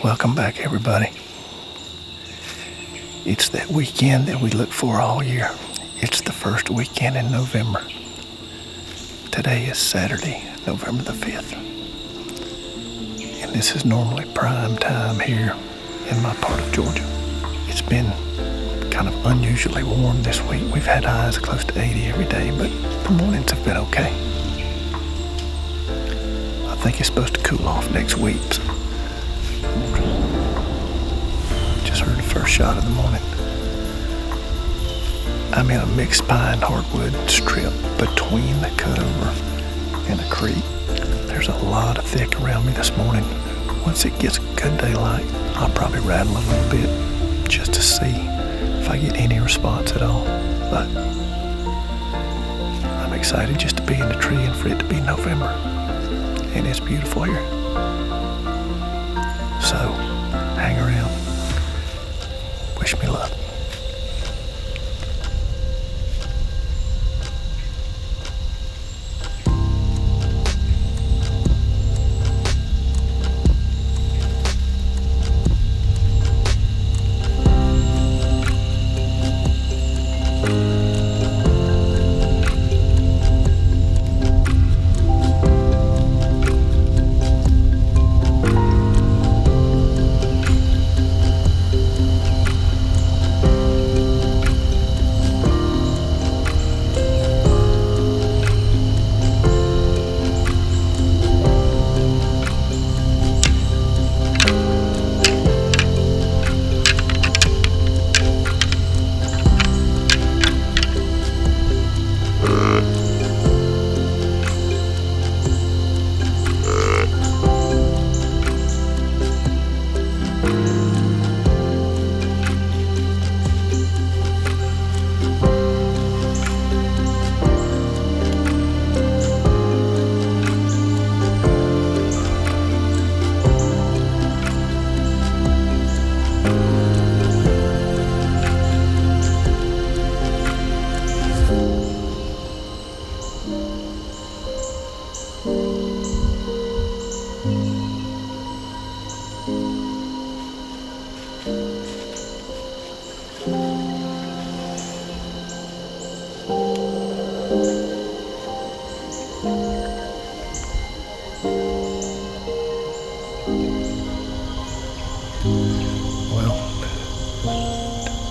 Welcome back, everybody. It's that weekend that we look for all year. It's the first weekend in November. Today is Saturday, November the 5th. And this is normally prime time here in my part of Georgia. It's been kind of unusually warm this week. We've had highs close to 80 every day, but the mornings have been okay. I think it's supposed to cool off next week. So just heard the first shot of the morning. I'm in a mixed pine hardwood strip between the cutover and a creek. There's a lot of thick around me this morning. Once it gets good daylight, I'll probably rattle a little bit just to see if I get any response at all. But I'm excited just to be in the tree and for it to be November. And it's beautiful here. So, hang around. Wish me luck.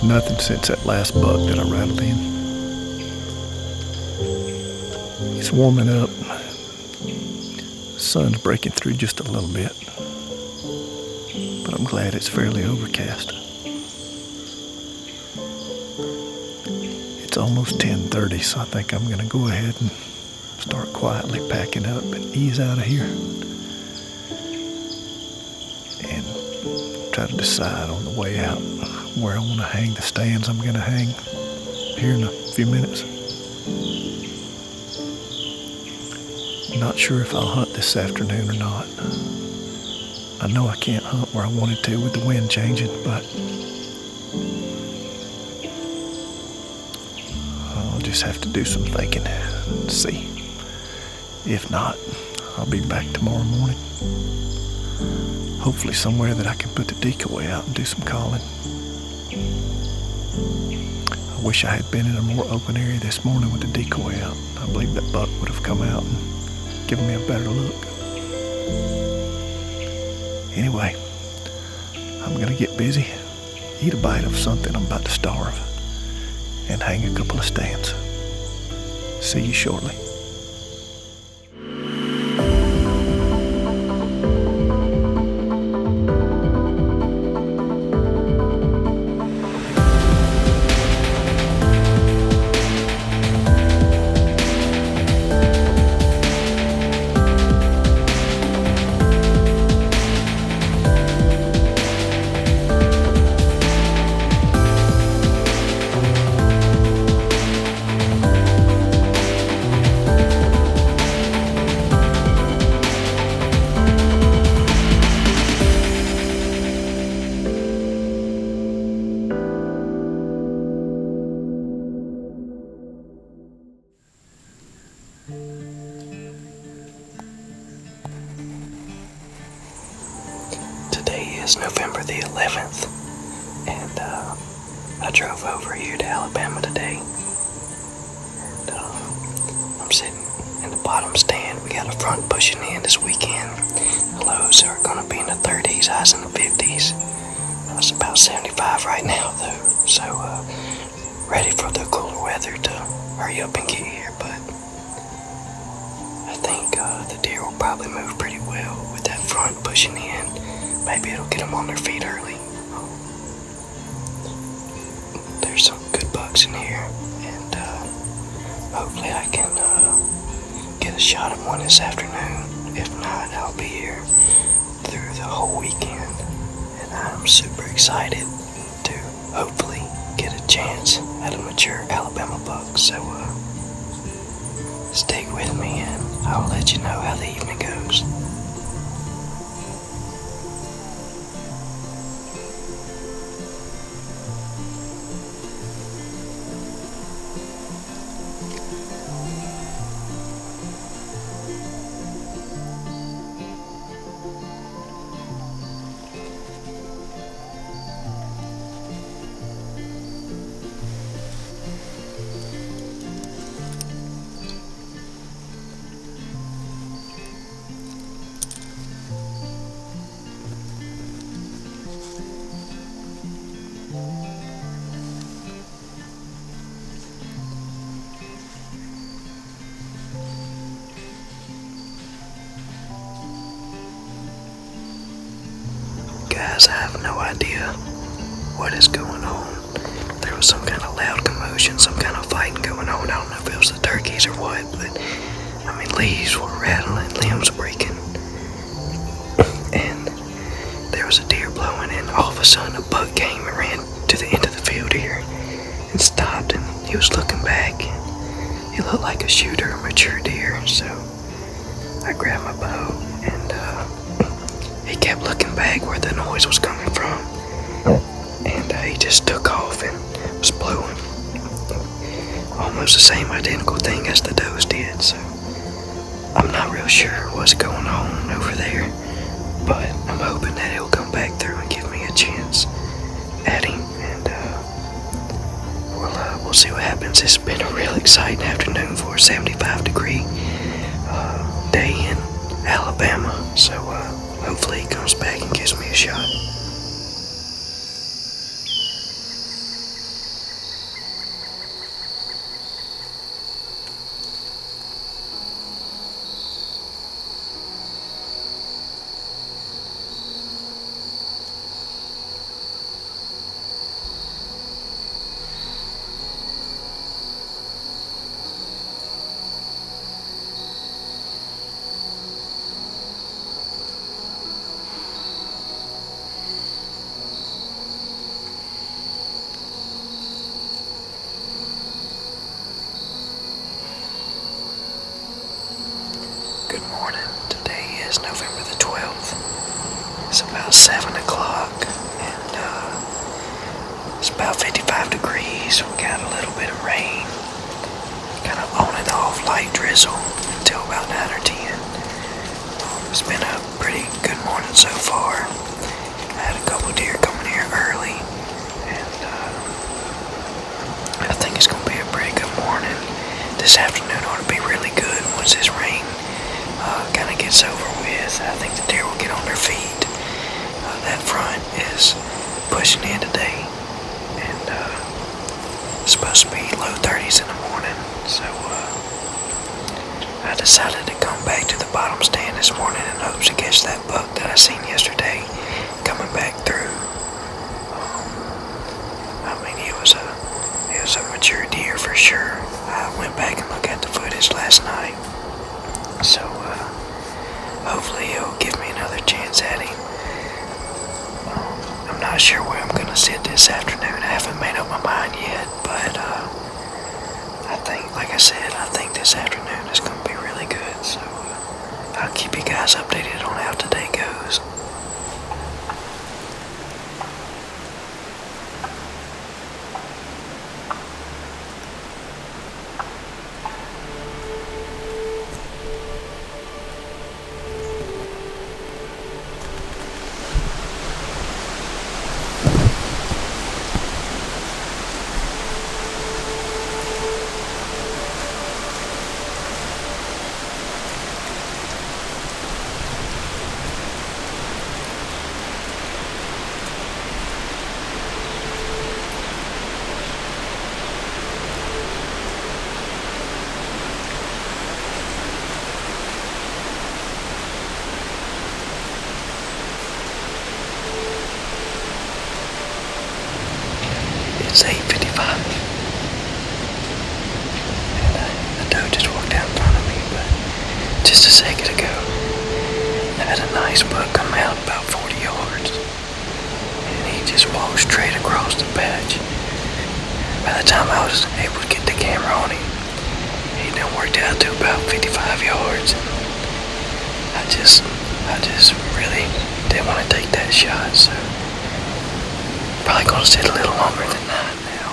Nothing since that last buck that I rattled in. It's warming up. The sun's breaking through just a little bit. But I'm glad it's fairly overcast. It's almost 10:30, so I think I'm going to go ahead and start quietly packing up and ease out of here. And try to decide on the way out where I want to hang the stands I'm going to hang here in a few minutes. Not sure if I'll hunt this afternoon or not. I know I can't hunt where I wanted to with the wind changing, but I'll just have to do some thinking and see. If not, I'll be back tomorrow morning. Hopefully somewhere that I can put the decoy out and do some calling. I wish I had been in a more open area this morning with the decoy out. I believe that buck would have come out and given me a better look. Anyway, I'm going to get busy, eat a bite of something I'm about to starve, and hang a couple of stands. See you shortly. is November the 11th, and I drove over here to Alabama today. And I'm sitting in the bottom stand. We got a front pushing in this weekend. The lows are going to be in the 30s, highs in the 50s. It's about 75 right now, though, so ready for the cooler weather to hurry up and get here, but I think the deer will probably move pretty well with that front pushing in. Maybe it'll get them on their feet early. There's some good bucks in here, and hopefully I can get a shot at one this afternoon. If not, I'll be here through the whole weekend, and I'm super excited to hopefully get a chance at a mature Alabama buck. So stick with me and I'll let you know how the evening goes. Guys, I have no idea what is going on. There was some kind of loud commotion, some kind of fighting going on. I don't know if it was the turkeys or what, but I mean, leaves were rattling, limbs breaking, and there was a deer blowing, and all of a sudden a buck came and ran to the end of the field here and stopped, and he was looking back. He looked like a shooter, a mature deer, so I grabbed my bow, and he kept looking back where the noise was coming from, and he just took off and was blowing almost the same identical thing as the does did. So I'm not real sure what's going on over there, but I'm hoping that he'll come back through and give me a chance at him, and we'll see what happens. It's been a real exciting afternoon for a 75-degree day in Alabama, so hopefully he comes back and gives me a shot. Good morning. Today is November the 12th. It's about 7 o'clock, and it's about 55 degrees. We got a little bit of rain, kind of on and off, light drizzle until about 9 or 10. It's been a pretty good morning so far. I had a couple deer coming here early, and I think it's going to be a pretty good morning. This afternoon ought to be really good once this rain kind of gets over with. I think the deer will get on their feet. That front is pushing in today, and it's supposed to be low 30s in the morning, so I decided to come back to the bottom stand this morning in hopes to catch that buck that I seen yesterday coming back through. I mean, it was a mature deer for sure. I went back and looked at the footage last night, so hopefully he'll give me another chance at him. I'm not sure where I'm going to sit this afternoon. I haven't made up my mind yet, but I think, like I said, I think this afternoon is going to be really good, so I'll keep you guys updated on how today goes. was 8:55. And the doe just walked out in front of me, but just a second ago, I had a nice buck come out about 40 yards. And he just walked straight across the patch. By the time I was able to get the camera on him, he done worked out to about 55 yards. I just really didn't want to take that shot, so probably gonna sit a little longer than that now.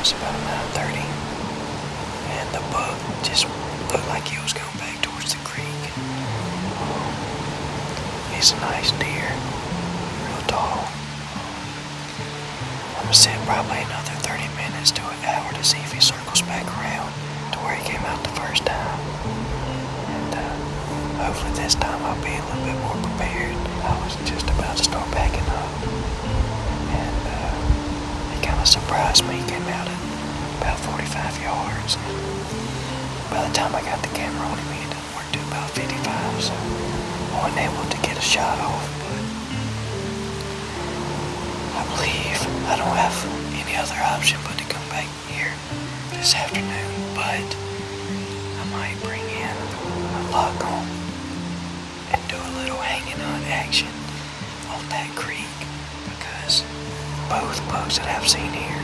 was about 9:30, and the buck just looked like he was going back towards the creek. He's a nice deer, real tall. I'm gonna sit probably another 30 minutes to an hour to see if he circles back around to where he came out the first time. And hopefully this time I'll be a little bit more prepared. I was just about to start packing up, and it kind of surprised me. He came out at about 45 yards. By the time I got the camera on him, he had worked to about 55, so I wasn't able to get a shot off. But I believe I don't have any other option but to come back here this afternoon. But I might bring in my lock on and do a little hanging hunt action on that creek, because both bucks that I've seen here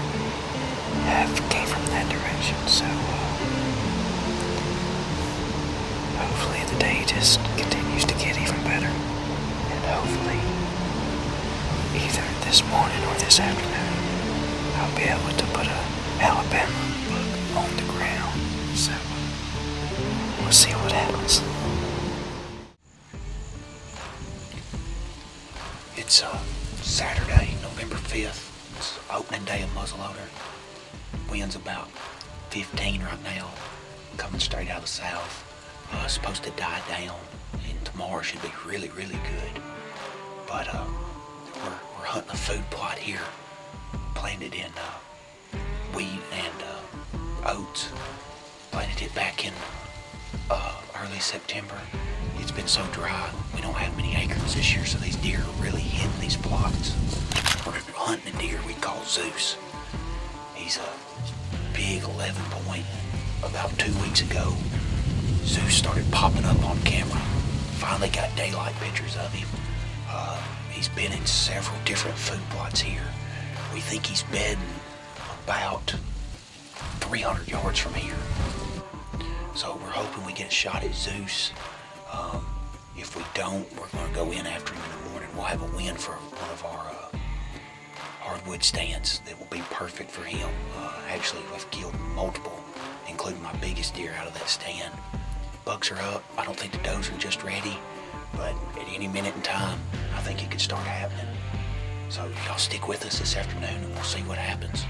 came from that direction. So hopefully the day just continues to get even better, and hopefully either this morning or this afternoon I'll be able to put a Alabama buck on the ground. So we'll see what happens. It's Saturday, November 5th. It's opening day of muzzleloader. Wind's about 15 right now, coming straight out of the south. It's supposed to die down, and tomorrow should be really, really good. But we're hunting a food plot here, planted in wheat and oats. Planted it back in early September. It's been so dry, we don't have many acres this year, so these deer are really hitting these plots. We're hunting a deer we call Zeus. He's a big 11 point. About 2 weeks ago, Zeus started popping up on camera. Finally got daylight pictures of him. He's been in several different food plots here. We think he's bedding about 300 yards from here. So we're hoping we get a shot at Zeus. If we don't, we're going to go in after him in the morning. We'll have a win for one of our hardwood stands that will be perfect for him. Actually, we've killed multiple, including my biggest deer out of that stand. bucks are up. I don't think the does are just ready, but at any minute in time, I think it could start happening. So y'all stick with us this afternoon and we'll see what happens.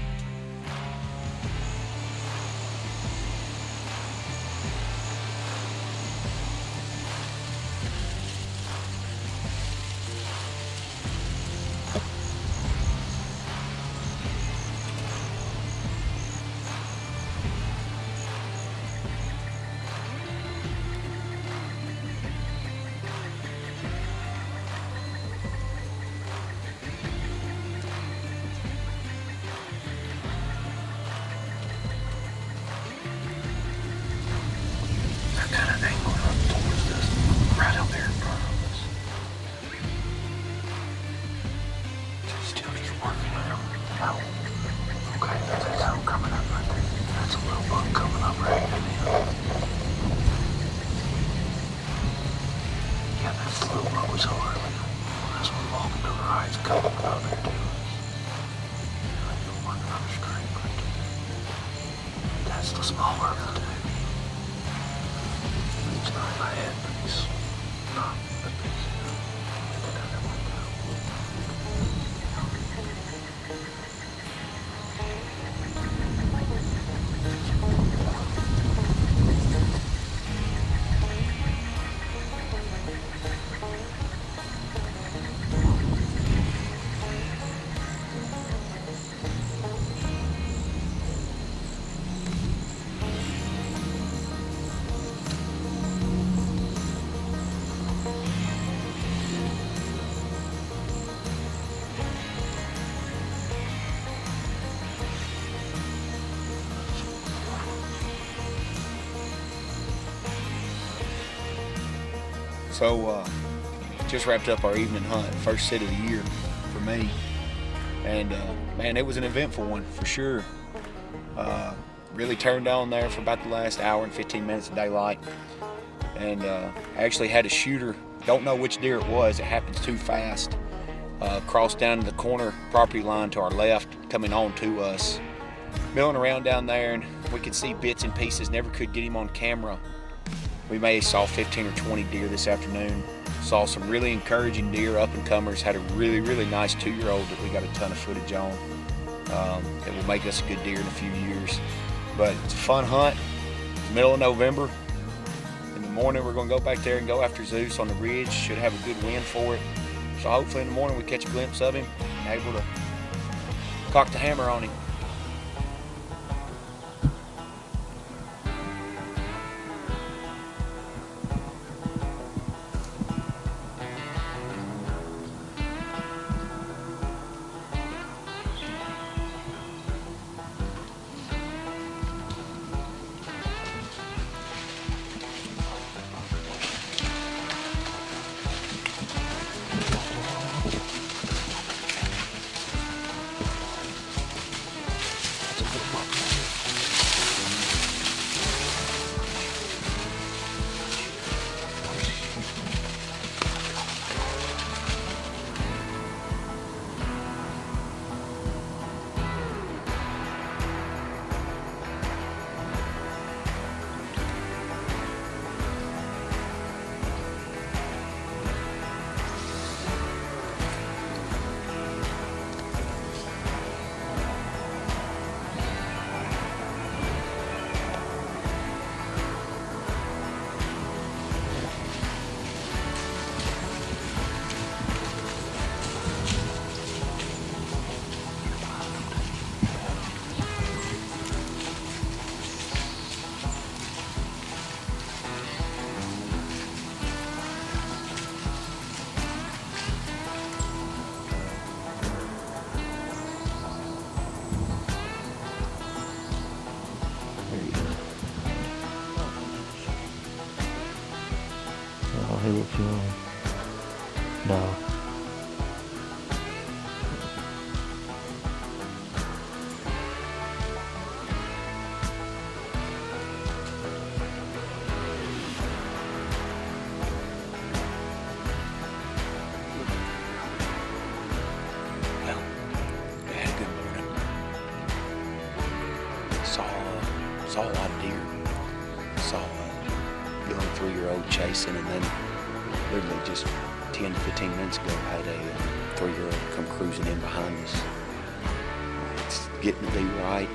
So, just wrapped up our evening hunt, first sit of the year for me. And man, it was an eventful one for sure. Really turned on there for about the last hour and 15 minutes of daylight. And actually had a shooter, don't know which deer it was, it happens too fast. Crossed down to the corner property line to our left, coming on to us. Milling around down there, and we could see bits and pieces, never could get him on camera. We may have saw 15 or 20 deer this afternoon. Saw some really encouraging deer, up and comers. Had a really, really nice 2-year-old that we got a ton of footage on. That will make us a good deer in a few years. But it's a fun hunt. It's the middle of November. In the morning, we're gonna go back there and go after Zeus on the ridge. Should have a good wind for it. So hopefully in the morning we catch a glimpse of him and able to cock the hammer on him. Hey, what you on? No. Well, we had a good morning. Saw a lot of deer. Saw young 3-year-old chasing, and then literally just 10 to 15 minutes ago had a 3-year-old come cruising in behind us. It's getting to be right.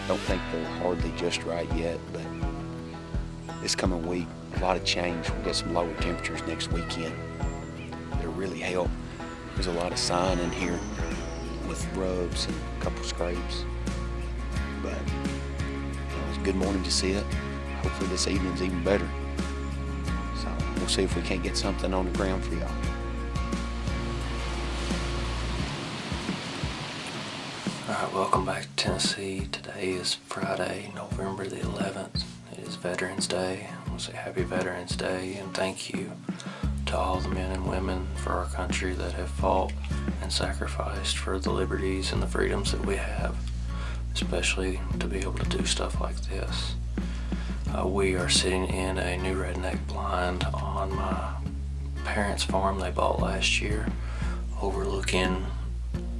Don't think they're hardly just right yet, but this coming week, a lot of change. We'll get some lower temperatures next weekend. It'll really help. There's a lot of sign in here with rubs and a couple scrapes. But it was a good morning to see it. Hopefully this evening's even better. So we'll see if we can't get something on the ground for y'all. Alright, welcome back to Tennessee. Today is Friday, November the 11th. It is Veterans Day. I want to say Happy Veterans Day and thank you to all the men and women for our country that have fought and sacrificed for the liberties and the freedoms that we have, especially to be able to do stuff like this. We are sitting in a new redneck blind on my parents' farm they bought last year, overlooking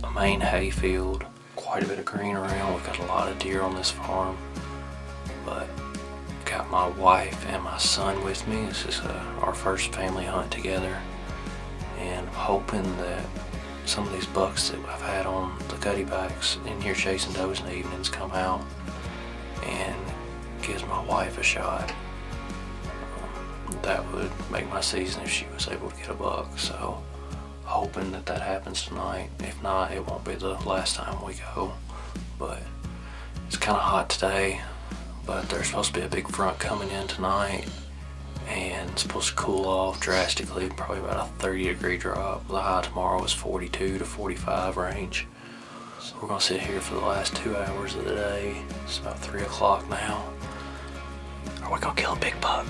a main hay field. Quite a bit of green around. We've got a lot of deer on this farm, but got my wife and my son with me. This is our first family hunt together, and I'm hoping that some of these bucks that I've had on the cutty backs in here chasing does in the evenings come out and gives my wife a shot. That would make my season if she was able to get a buck, so hoping that that happens tonight. If not, it won't be the last time we go. But it's kind of hot today, but there's supposed to be a big front coming in tonight, and it's supposed to cool off drastically, probably about a 30-degree drop. The high tomorrow is 42 to 45 range. So we're gonna sit here for the last 2 hours of the day. It's about 3 o'clock now. Are we gonna kill a big buck?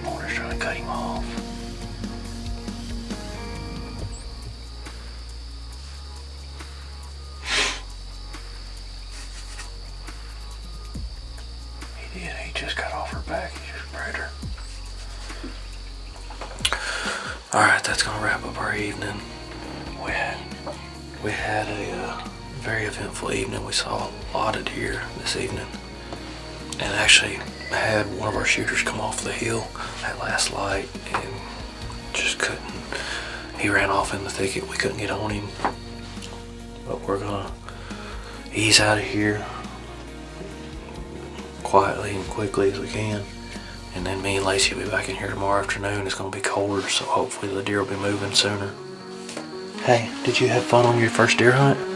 Porter's trying to cut him off. He did. He just got off her back. He just bred her. Alright, that's gonna wrap up our evening. We had a very eventful evening. We saw a lot of deer this evening, and actually had one of our shooters come off the hill at last light and just couldn't. He ran off in the thicket. We couldn't get on him, but we're gonna ease out of here quietly and quickly as we can. And then me and Lacey will be back in here tomorrow afternoon. It's going to be colder, so hopefully the deer will be moving sooner. Hey, did you have fun on your first deer hunt?